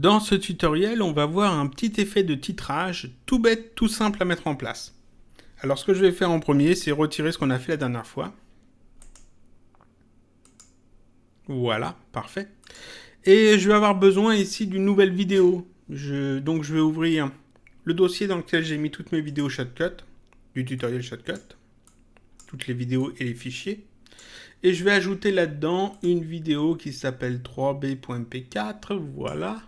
Dans ce tutoriel, on va voir un petit effet de titrage tout bête, tout simple à mettre en place. Alors ce que je vais faire en premier, c'est retirer ce qu'on a fait la dernière fois. Voilà, parfait. Et je vais avoir besoin ici d'une nouvelle vidéo. Donc je vais ouvrir le dossier dans lequel j'ai mis toutes mes vidéos Shotcut, du tutoriel Shotcut, toutes les vidéos et les fichiers. Et je vais ajouter là-dedans une vidéo qui s'appelle 3b.mp4, voilà,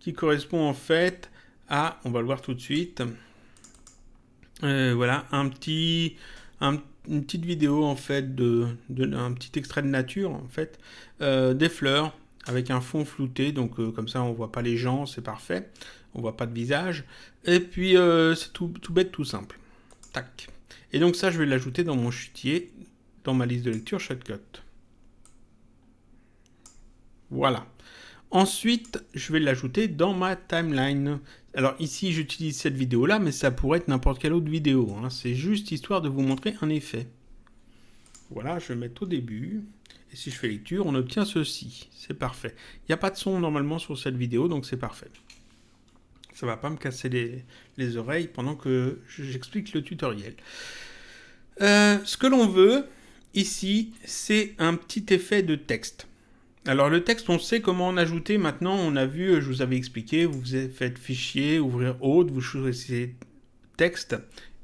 qui correspond en fait à, on va le voir tout de suite, voilà, une petite vidéo en fait, un petit extrait de nature en fait, des fleurs avec un fond flouté, donc comme ça on voit pas les gens, c'est parfait, on voit pas de visage, et puis c'est tout bête, tout simple. Tac. Et donc ça je vais l'ajouter dans mon chutier, dans ma liste de lecture Shotcut. Voilà. Ensuite, je vais l'ajouter dans ma timeline. Alors ici, j'utilise cette vidéo-là, mais ça pourrait être n'importe quelle autre vidéo. Hein. C'est juste histoire de vous montrer un effet. Voilà, je vais mettre au début. Et si je fais lecture, on obtient ceci. C'est parfait. Il n'y a pas de son normalement sur cette vidéo, donc c'est parfait. Ça ne va pas me casser les oreilles pendant que j'explique le tutoriel. Ce que l'on veut, ici, c'est un petit effet de texte. Alors le texte, on sait comment en ajouter. Maintenant, on a vu, je vous avais expliqué, vous faites fichier, ouvrir autre, vous choisissez texte,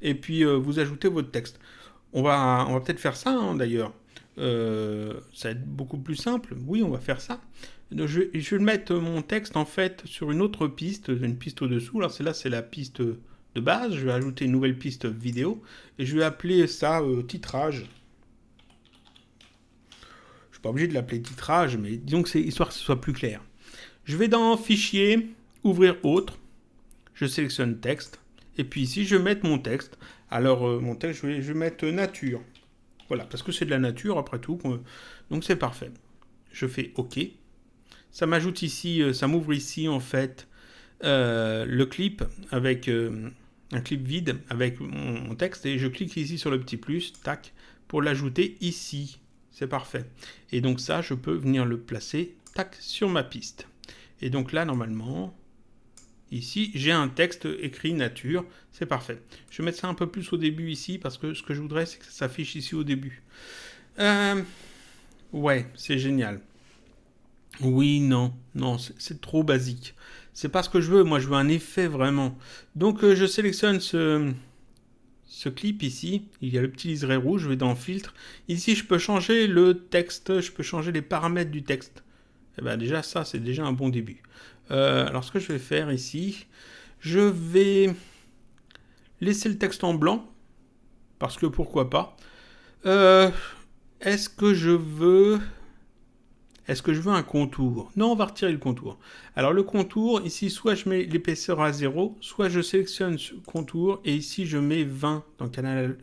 et puis vous ajoutez votre texte. On va peut-être faire ça, hein, d'ailleurs. Ça va être beaucoup plus simple. Oui, on va faire ça. Donc, je vais mettre mon texte, en fait, sur une autre piste, une piste au-dessous. Alors celle-là, c'est la piste de base. Je vais ajouter une nouvelle piste vidéo, et je vais appeler ça titrage. Je suis pas obligé de l'appeler titrage, mais disons que c'est histoire que ce soit plus clair. Je vais dans Fichier, Ouvrir Autre, je sélectionne Texte, et puis ici je vais mettre mon texte. Alors mon texte, je vais mettre Nature. Voilà, parce que c'est de la nature après tout, donc c'est parfait. Je fais OK. Ça m'ajoute ici, ça m'ouvre ici en fait le clip avec un clip vide avec mon texte, et je clique ici sur le petit plus, tac, pour l'ajouter ici. C'est parfait. Et donc ça, je peux venir le placer, tac, sur ma piste. Et donc là, normalement, ici, j'ai un texte écrit nature. C'est parfait. Je vais mettre ça un peu plus au début ici, parce que ce que je voudrais, c'est que ça s'affiche ici au début. Ouais, c'est génial. Oui, non, c'est trop basique. C'est pas ce que je veux. Moi, je veux un effet vraiment. Donc, je sélectionne ce clip ici, il y a le petit liseré rouge, je vais dans filtre. Ici, je peux changer le texte, je peux changer les paramètres du texte. Et bien déjà, ça, c'est déjà un bon début. Alors, ce que je vais faire ici, je vais laisser le texte en blanc, parce que pourquoi pas. Est-ce que je veux un contour? Non, on va retirer le contour. Alors le contour, ici, soit je mets l'épaisseur à 0, soit je sélectionne ce contour, et ici je mets 20 dans canal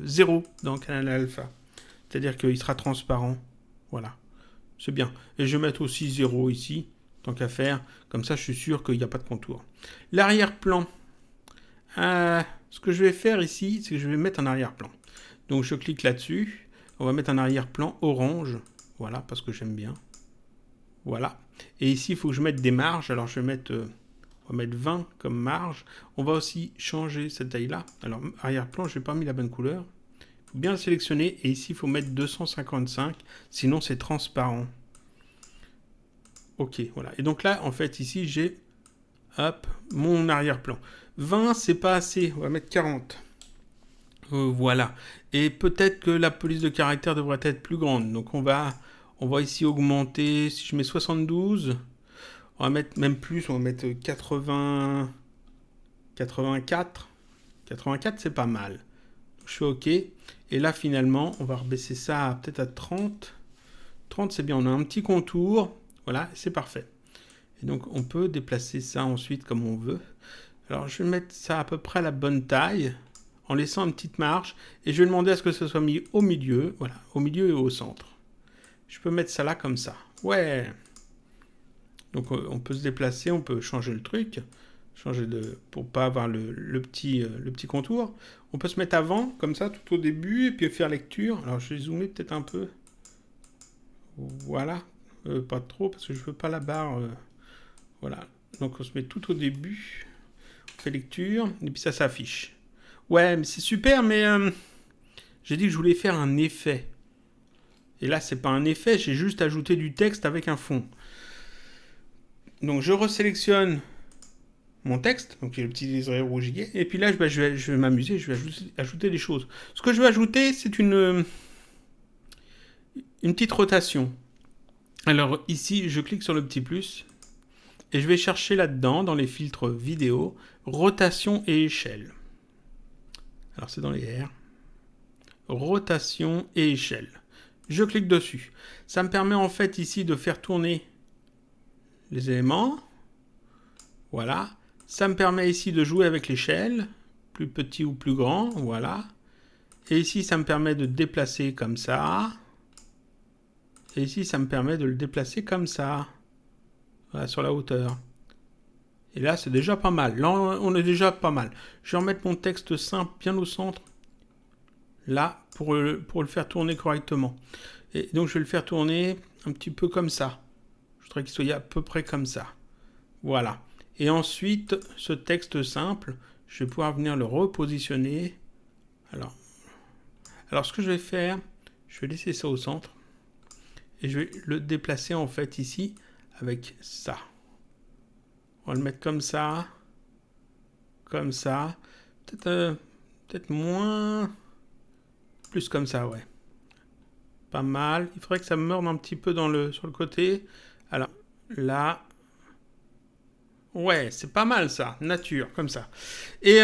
0 dans canal alpha. C'est-à-dire qu'il sera transparent. Voilà. C'est bien. Et je vais mettre aussi 0 ici, tant qu'à faire. Comme ça, je suis sûr qu'il n'y a pas de contour. L'arrière-plan. Ce que je vais faire ici, c'est que je vais mettre un arrière-plan. Donc je clique là-dessus. On va mettre un arrière-plan orange. Voilà, parce que j'aime bien. Voilà. Et ici, il faut que je mette des marges. Alors, on va mettre 20 comme marge. On va aussi changer cette taille-là. Alors, arrière-plan, je n'ai pas mis la bonne couleur. Il faut bien le sélectionner. Et ici, il faut mettre 255. Sinon, c'est transparent. OK, voilà. Et donc là, en fait, ici, j'ai mon arrière-plan. 20, c'est pas assez. On va mettre 40. Voilà. Et peut-être que la police de caractère devrait être plus grande. Donc, on va ici augmenter, si je mets 72, on va mettre même plus, on va mettre 80, 84. 84, c'est pas mal. Donc, je fais OK. Et là, finalement, on va rebaisser ça peut-être à 30. 30, c'est bien, on a un petit contour. Voilà, c'est parfait. Et donc, on peut déplacer ça ensuite comme on veut. Alors, je vais mettre ça à peu près à la bonne taille, en laissant une petite marge. Et je vais demander à ce que ce soit mis au milieu. Voilà, au milieu et au centre. Je peux mettre ça là comme ça. Ouais. Donc on peut se déplacer, on peut changer le truc, pour pas avoir le petit contour. On peut se mettre avant, comme ça, tout au début, et puis faire lecture. Alors je vais zoomer peut-être un peu. Voilà. Pas trop, parce que je veux pas la barre. Voilà. Donc on se met tout au début. On fait lecture. Et puis ça s'affiche. Ouais, mais c'est super, mais j'ai dit que je voulais faire un effet. Et là, c'est pas un effet, j'ai juste ajouté du texte avec un fond. Donc je resélectionne mon texte, donc j'ai le petit liseré rouge, et puis là, je vais m'amuser, je vais ajouter des choses. Ce que je vais ajouter, c'est une petite rotation. Alors ici, je clique sur le petit plus, et je vais chercher là-dedans, dans les filtres vidéo, rotation et échelle. Alors c'est dans les R. Rotation et échelle. Je clique dessus. Ça me permet en fait ici de faire tourner les éléments. Voilà. Ça me permet ici de jouer avec l'échelle, plus petit ou plus grand, voilà. Et ici, ça me permet de déplacer comme ça. Et ici, ça me permet de le déplacer comme ça. Voilà, sur la hauteur. Et là, c'est déjà pas mal. Là, on est déjà pas mal. Je vais remettre mon texte simple bien au centre. Là, pour le faire tourner correctement. Et donc, je vais le faire tourner un petit peu comme ça. Je voudrais qu'il soit à peu près comme ça. Voilà. Et ensuite, ce texte simple, je vais pouvoir venir le repositionner. Alors ce que je vais faire, je vais laisser ça au centre. Et je vais le déplacer en fait ici avec ça. On va le mettre comme ça. Comme ça. Peut-être moins. Plus comme ça, ouais. Pas mal. Il faudrait que ça me morde un petit peu sur le côté. Alors, là. Ouais, c'est pas mal ça. Nature, comme ça. Et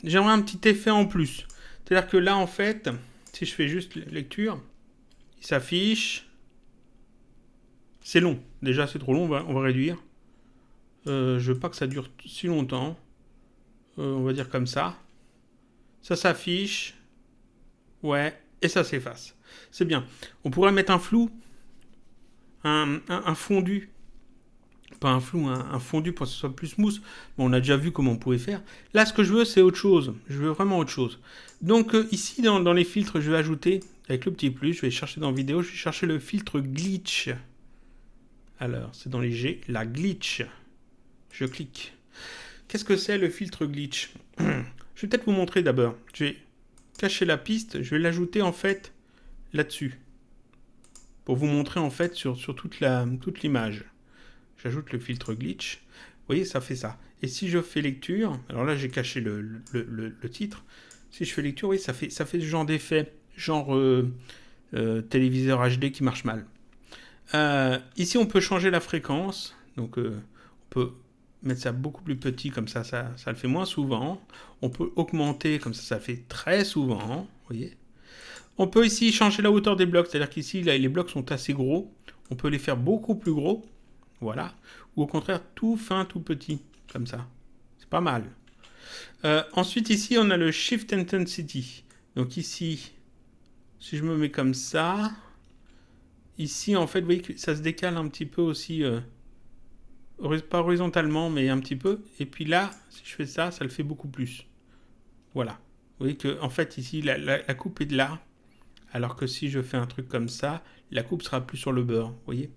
j'aimerais un petit effet en plus. C'est-à-dire que là, en fait, si je fais juste lecture, il s'affiche. C'est long. Déjà, c'est trop long. On va réduire. Je veux pas que ça dure si longtemps. On va dire comme ça. Ça s'affiche. Ouais. Et ça s'efface. C'est bien. On pourrait mettre un flou. Un fondu. Pas un flou, un fondu pour que ce soit plus smooth. Bon, on a déjà vu comment on pouvait faire. Là, ce que je veux, c'est autre chose. Je veux vraiment autre chose. Donc, ici, dans les filtres, je vais ajouter, avec le petit plus, je vais chercher dans vidéo, je vais chercher le filtre glitch. Alors, c'est dans les G, la glitch. Je clique. Qu'est-ce que c'est le filtre glitch? Je vais peut-être vous montrer d'abord. Je vais cacher la piste, je vais l'ajouter en fait là-dessus. Pour vous montrer en fait sur toute l'image. J'ajoute le filtre glitch. Vous voyez, ça fait ça. Et si je fais lecture, alors là j'ai caché le titre. Si je fais lecture, oui, ça fait ce genre d'effet, genre téléviseur HD qui marche mal. Ici, on peut changer la fréquence. Donc, on peut mettre ça beaucoup plus petit, comme ça le fait moins souvent. On peut augmenter, comme ça le fait très souvent. Vous voyez. On peut ici changer la hauteur des blocs, c'est-à-dire qu'ici, là, les blocs sont assez gros. On peut les faire beaucoup plus gros. Voilà. Ou au contraire, tout fin, tout petit. Comme ça. C'est pas mal. Ensuite, ici, on a le Shift Intensity. Donc ici, si je me mets comme ça, ici, en fait, vous voyez que ça se décale un petit peu aussi, pas horizontalement, mais un petit peu. Et puis là, si je fais ça, ça le fait beaucoup plus. Voilà. Vous voyez que, en fait, ici, la coupe est de là. Alors que si je fais un truc comme ça, la coupe sera plus sur le bord, vous voyez.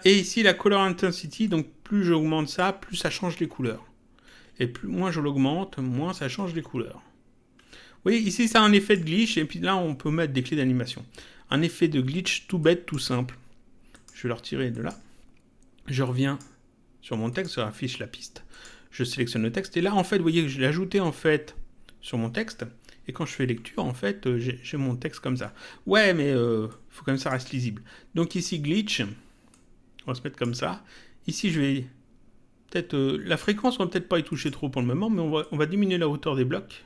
Et ici, la Color Intensity, donc plus j'augmente ça, plus ça change les couleurs. Et moins je l'augmente, moins ça change les couleurs. Vous voyez, ici, ça a un effet de glitch, et puis là, on peut mettre des clés d'animation. Un effet de glitch tout bête, tout simple. Je vais le retirer de là. Je reviens sur mon texte, ça affiche la piste. Je sélectionne le texte, et là, en fait, vous voyez que je l'ai ajouté, en fait, sur mon texte. Et quand je fais lecture, en fait, j'ai mon texte comme ça. Ouais, mais faut quand même que ça reste lisible. Donc ici, glitch. On va se mettre comme ça. Ici, je vais peut-être... la fréquence, on va peut-être pas y toucher trop pour le moment, mais on va diminuer la hauteur des blocs.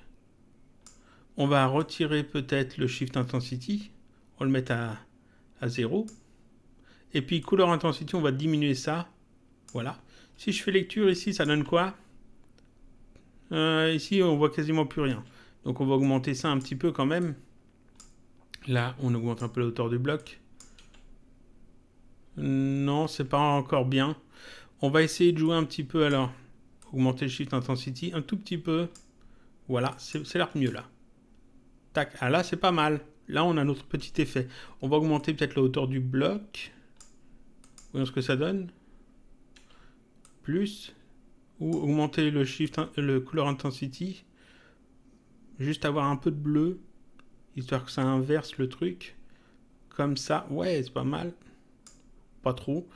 On va retirer peut-être le Shift Intensity. On va le mettre à 0. Et puis, Color Intensity, on va diminuer ça. Voilà. Si je fais lecture ici, ça donne quoi? Ici, on voit quasiment plus rien. Donc on va augmenter ça un petit peu quand même. Là, on augmente un peu la hauteur du bloc. Non, c'est pas encore bien. On va essayer de jouer un petit peu alors. Augmenter le Shift Intensity un tout petit peu. Voilà, c'est l'air mieux là. Tac, ah là c'est pas mal. Là on a notre petit effet. On va augmenter peut-être la hauteur du bloc. Voyons ce que ça donne. plus, ou augmenter le shift, le color intensity, juste avoir un peu de bleu, histoire que ça inverse le truc, comme ça, ouais, c'est pas mal, pas trop,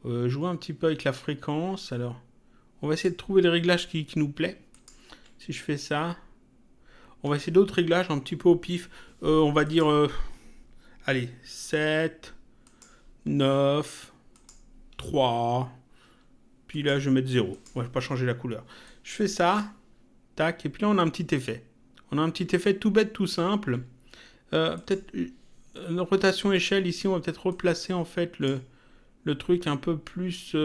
jouer un petit peu avec la fréquence, alors, on va essayer de trouver les réglages qui nous plaît, si je fais ça, on va essayer d'autres réglages un petit peu au pif, on va dire, allez, 7, 9, 3, puis là je vais mettre 0, on va pas changer la couleur, je fais ça, tac, et puis là on a un petit effet, tout bête, tout simple, peut-être une rotation échelle, ici on va peut-être replacer en fait le truc un peu plus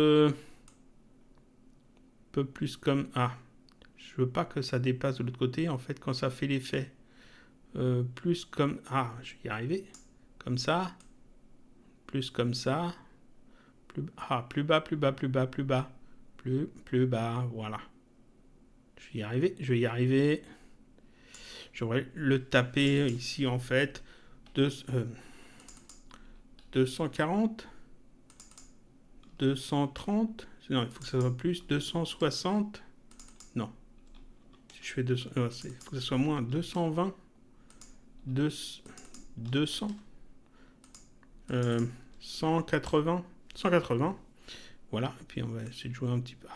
comme, je veux pas que ça dépasse de l'autre côté, en fait quand ça fait l'effet, plus comme, je vais y arriver, comme ça, plus comme ça, plus bas, plus bas, plus bas, plus bas, plus bas, voilà. Je vais y arriver. J'aurais le taper ici en fait. 240, 230, non, il faut que ça soit plus, 260, non. Si je fais 200, il faut que ça soit moins, 220, 200, 180, 180. Voilà, et puis on va essayer de jouer un petit peu.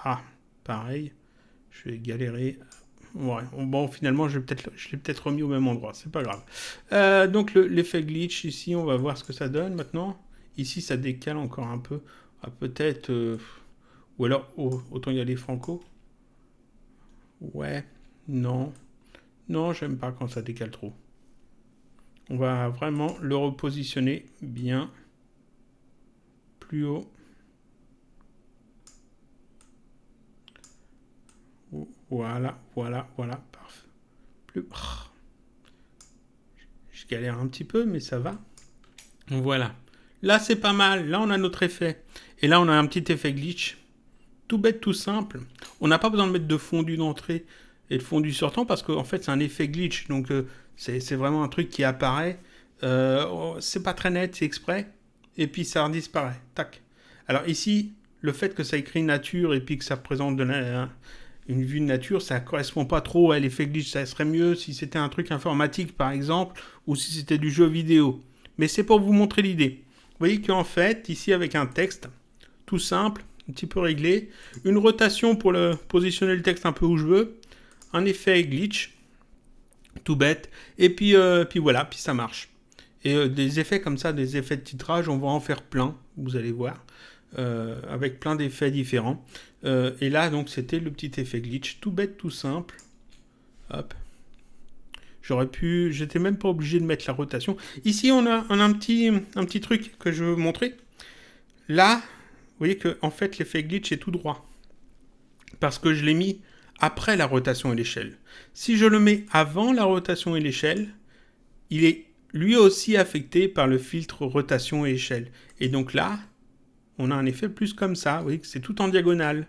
Pareil, je vais galérer. Ouais, bon, finalement, je l'ai peut-être remis au même endroit, c'est pas grave. Donc, l'effet glitch, ici, on va voir ce que ça donne maintenant. Ici, ça décale encore un peu. Peut-être... ou alors, autant y aller franco. Ouais, non. Non, j'aime pas quand ça décale trop. On va vraiment le repositionner bien plus haut. Voilà, parfait. Je galère un petit peu, mais ça va. Voilà. Là, c'est pas mal. Là, on a notre effet. Et là, on a un petit effet glitch. Tout bête, tout simple. On n'a pas besoin de mettre de fondu d'entrée et de fondu sortant parce qu'en fait, c'est un effet glitch. Donc, c'est vraiment un truc qui apparaît. C'est pas très net, c'est exprès. Et puis, ça disparaît. Tac. Alors ici, le fait que ça écrit nature et puis que ça présente une vue de nature, ça correspond pas trop à l'effet glitch. Ça serait mieux si c'était un truc informatique, par exemple, ou si c'était du jeu vidéo. Mais c'est pour vous montrer l'idée. Vous voyez qu'en fait, ici, avec un texte, tout simple, un petit peu réglé, une rotation pour positionner le texte un peu où je veux, un effet glitch, tout bête, et puis voilà, puis ça marche. Et des effets comme ça, des effets de titrage, on va en faire plein, vous allez voir, avec plein d'effets différents. Et là, donc, c'était le petit effet glitch, tout bête, tout simple. Hop. J'étais même pas obligé de mettre la rotation. Ici, on a un petit truc que je veux vous montrer. Là, vous voyez que en fait, l'effet glitch est tout droit. Parce que je l'ai mis après la rotation et l'échelle. Si je le mets avant la rotation et l'échelle, il est lui aussi affecté par le filtre rotation et échelle. Et donc là, on a un effet plus comme ça. Vous voyez que c'est tout en diagonale.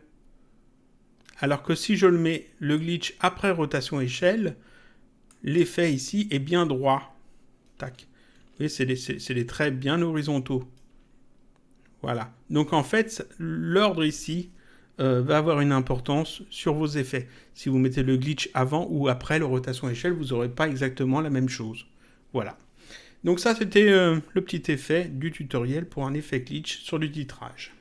Alors que si je le mets le glitch après rotation et échelle, l'effet ici est bien droit. Tac. Vous voyez, c'est des traits bien horizontaux. Voilà. Donc en fait, l'ordre ici va avoir une importance sur vos effets. Si vous mettez le glitch avant ou après la rotation échelle, vous n'aurez pas exactement la même chose. Voilà. Donc ça, c'était le petit effet du tutoriel pour un effet glitch sur du titrage.